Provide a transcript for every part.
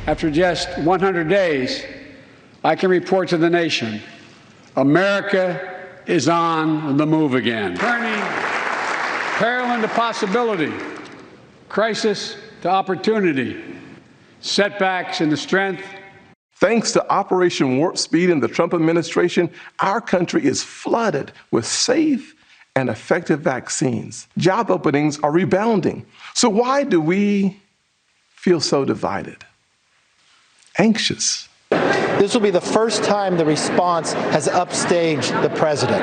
after just 100 days, I can report to the nation, America is on the move again, turning peril into possibility, crisis to opportunity, setbacks into strength. Thanks to Operation Warp Speed and the Trump administration, our country is flooded with safe and effective vaccines. Job openings are rebounding. So why do we feel so divided? Anxious. This will be the first time the response has upstaged the president.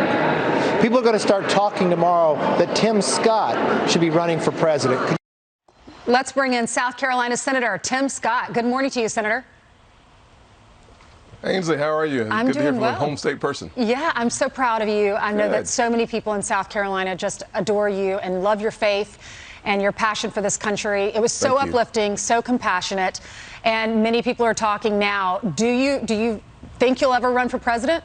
People are going to start talking tomorrow that Tim Scott should be running for president. Let's bring in South Carolina Senator Tim Scott. Good morning to you, Senator. Ainsley, how are you? I'm Good doing to hear from well. a home state person. Yeah, I'm so proud of you. I know Good. that so many people in South Carolina just adore you and love your faith and your passion for this country. It was so uplifting, so compassionate, and many people are talking now. Do you think you'll ever run for president?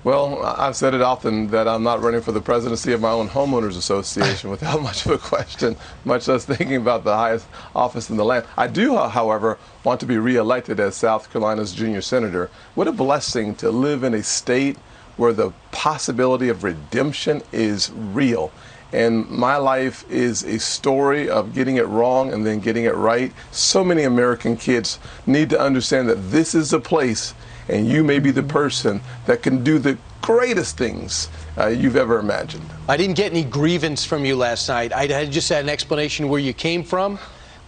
Well, I've said it often that I'm not running for the presidency of my own homeowners association without much of a question, much less thinking about the highest office in the land. I do, however, want to be reelected as South Carolina's junior senator. What a blessing to live in a state where the possibility of redemption is real. And my life is a story of getting it wrong and then getting it right. So many American kids need to understand that this is a place, and you may be the person that can do the greatest things you've ever imagined. I didn't get any grievance from you last night. I just had an explanation where you came from,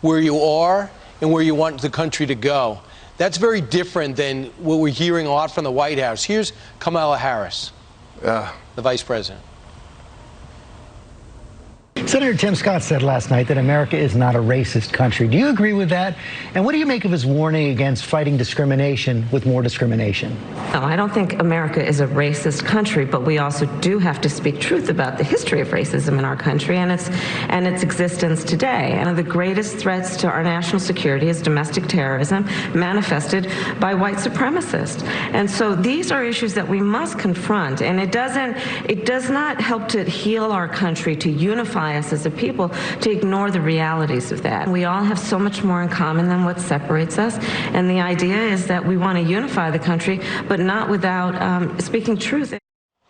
where you are, and where you want the country to go. That's very different than what we're hearing a lot from the White House. Here's Kamala Harris, the vice president. Senator Tim Scott said last night that America is not a racist country. Do you agree with that? And what do you make of his warning against fighting discrimination with more discrimination? No, I don't think America is a racist country, but we also do have to speak truth about the history of racism in our country and its existence today. And one of the greatest threats to our national security is domestic terrorism manifested by white supremacists. And so these are issues that we must confront, and it does not help to heal our country, to unify us as a people, to ignore the realities of that. We all have so much more in common than what separates us, and the idea is that we want to unify the country, but not without speaking truth.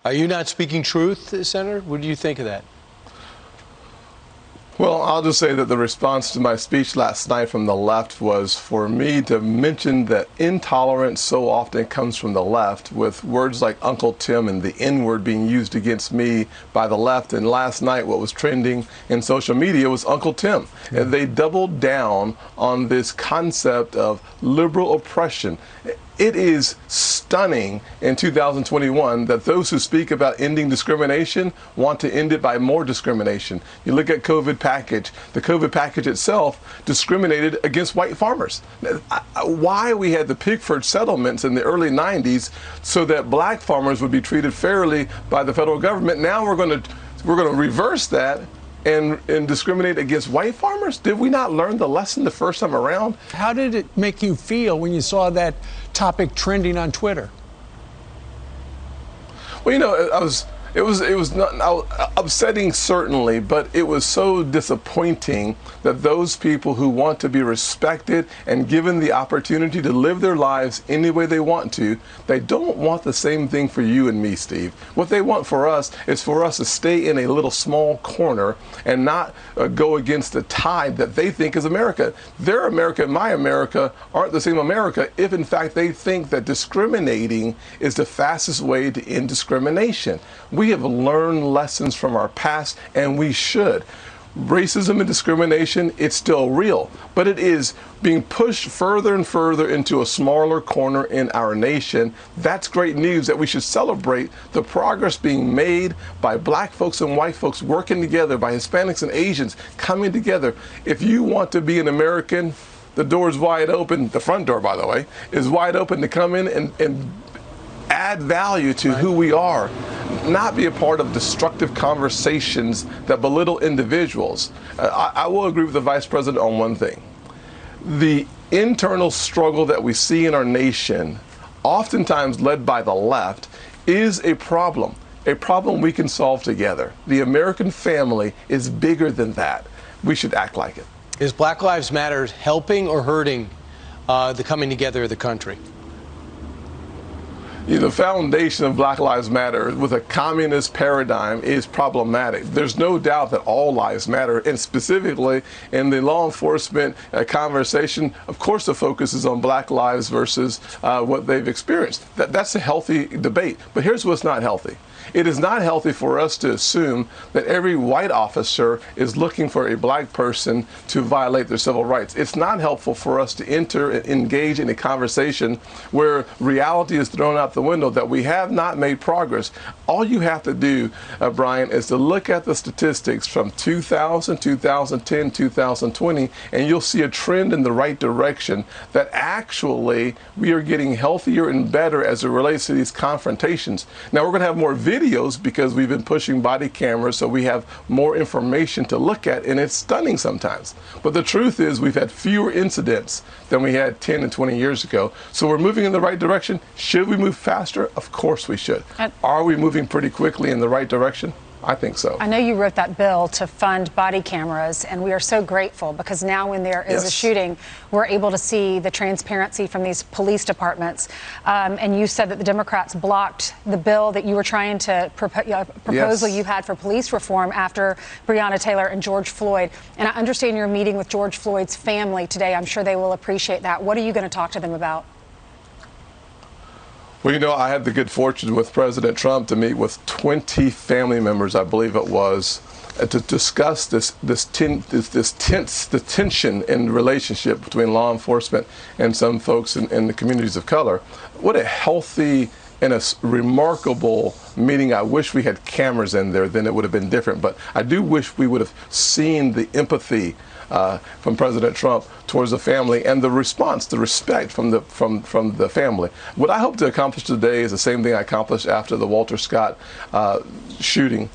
Are you not speaking truth, Senator? What do you think of that? Well, I'll just say that the response to my speech last night from the left was for me to mention that intolerance so often comes from the left, with words like Uncle Tim and the N-word being used against me by the left. And last night what was trending in social media was Uncle Tim. Yeah. And they doubled down on this concept of liberal oppression. It is stunning in 2021 that those who speak about ending discrimination want to end it by more discrimination. You look at COVID package. The COVID package itself discriminated against white farmers. Why we had the Pickford settlements in the early 90s so that black farmers would be treated fairly by the federal government. Now we're going to reverse that and discriminate against white farmers? Did we not learn the lesson the first time around? How did it make you feel when you saw that topic trending on Twitter? Well, you know, it was not upsetting, certainly, but it was so disappointing that those people who want to be respected and given the opportunity to live their lives any way they want to, they don't want the same thing for you and me, Steve. What they want for us is for us to stay in a little small corner and not go against the tide that they think is America. Their America and my America aren't the same America if, in fact, they think that discriminating is the fastest way to end discrimination. We have learned lessons from our past, and we should. Racism and discrimination, it's still real, but it is being pushed further and further into a smaller corner in our nation. That's great news that we should celebrate the progress being made by black folks and white folks working together, by Hispanics and Asians coming together. If you want to be an American, the door is wide open. The front door, by the way, is wide open to come in and add value to who we are, not be a part of destructive conversations that belittle individuals. I will agree with the Vice President on one thing. The internal struggle that we see in our nation, oftentimes led by the left, is a problem we can solve together. The American family is bigger than that. We should act like it. Is Black Lives Matter helping or hurting the coming together of the country? The foundation of Black Lives Matter with a communist paradigm is problematic. There's no doubt that all lives matter, and specifically in the law enforcement conversation, of course the focus is on Black lives versus what they've experienced. That's a healthy debate, but here's what's not healthy. It is not healthy for us to assume that every white officer is looking for a black person to violate their civil rights. It's not helpful for us to engage in a conversation where reality is thrown out the window, that we have not made progress. All you have to do, Brian, is to look at the statistics from 2000, 2010, 2020, and you'll see a trend in the right direction, that actually we are getting healthier and better as it relates to these confrontations. Now, we're going to have more videos because we've been pushing body cameras, so we have more information to look at, and it's stunning sometimes. But the truth is we've had fewer incidents than we had 10 and 20 years ago. So we're moving in the right direction. Should we move faster? Of course we should. Are we moving pretty quickly in the right direction? I think so. I know you wrote that bill to fund body cameras, and we are so grateful because now when there is a shooting, we're able to see the transparency from these police departments. And you said that the Democrats blocked the bill that you were trying to proposal you had for police reform after Breonna Taylor and George Floyd. And I understand you're meeting with George Floyd's family today. I'm sure they will appreciate that. What are you going to talk to them about? Well, I had the good fortune with President Trump to meet with 20 family members, I believe it was, to discuss the tension in the relationship between law enforcement and some folks in the communities of color. What a healthy and a remarkable meeting. I wish we had cameras in there, then it would have been different. But I do wish we would have seen the empathy from President Trump towards the family, and the response, the respect from the family. What I hope to accomplish today is the same thing I accomplished after the Walter Scott shooting,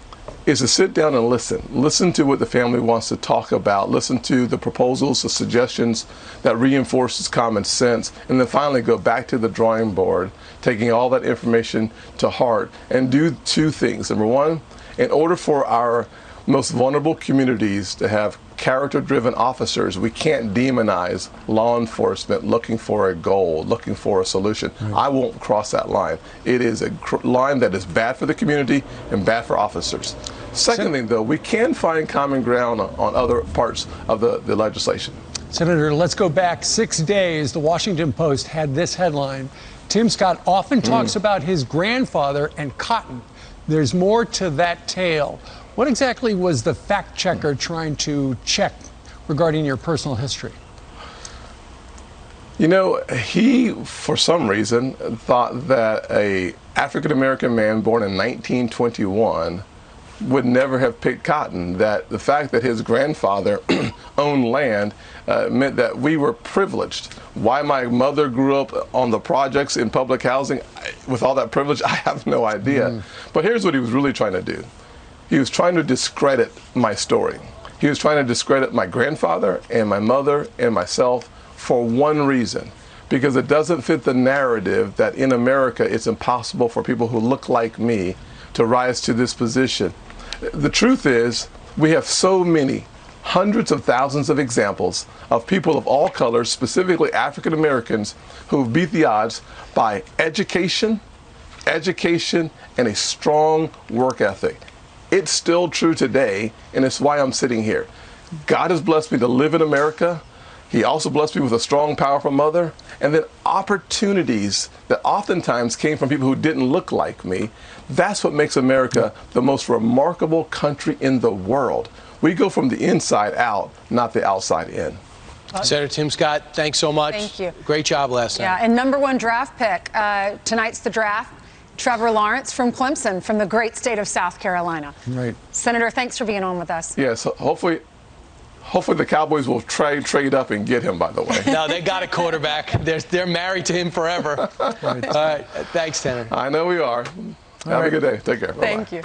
is to sit down and listen to what the family wants to talk about, listen to the proposals, the suggestions that reinforces common sense, and then finally go back to the drawing board, taking all that information to heart, and do two things. Number one, in order for our most vulnerable communities to have character-driven officers, we can't demonize law enforcement looking for a goal, looking for a solution. I won't cross that line. It is a line that is bad for the community and bad for officers. Second thing, though, we can find common ground on other parts of the legislation. Senator, let's go back 6 days. The Washington Post had this headline: Tim Scott often talks about his grandfather and cotton. There's more to that tale. What exactly was the fact checker trying to check regarding your personal history? He, for some reason, thought that an African-American man born in 1921 would never have picked cotton, that the fact that his grandfather owned land meant that we were privileged. Why my mother grew up on the projects in public housing with all that privilege, I have no idea. But here's what he was really trying to do. He was trying to discredit my story. He was trying to discredit my grandfather and my mother and myself for one reason, because it doesn't fit the narrative that in America it's impossible for people who look like me to rise to this position. The truth is, we have so many, hundreds of thousands of examples of people of all colors, specifically African Americans, who beat the odds by education, and a strong work ethic. It's still true today, and it's why I'm sitting here. God has blessed me to live in America. He also blessed me with a strong, powerful mother, and then opportunities that oftentimes came from people who didn't look like me. That's what makes America the most remarkable country in the world. We go from the inside out, not the outside in. Senator Tim Scott, thanks so much. Thank you. Great job last night. Yeah, and #1 draft pick. Tonight's the draft. Trevor Lawrence from Clemson, from the great state of South Carolina. Right. Senator, thanks for being on with us. Yes, hopefully the Cowboys will trade up and get him, by the way. No, they got a quarterback. They're married to him forever. Right. All right. Thanks, Senator. I know we are. Have a good day. Take care. Thank you.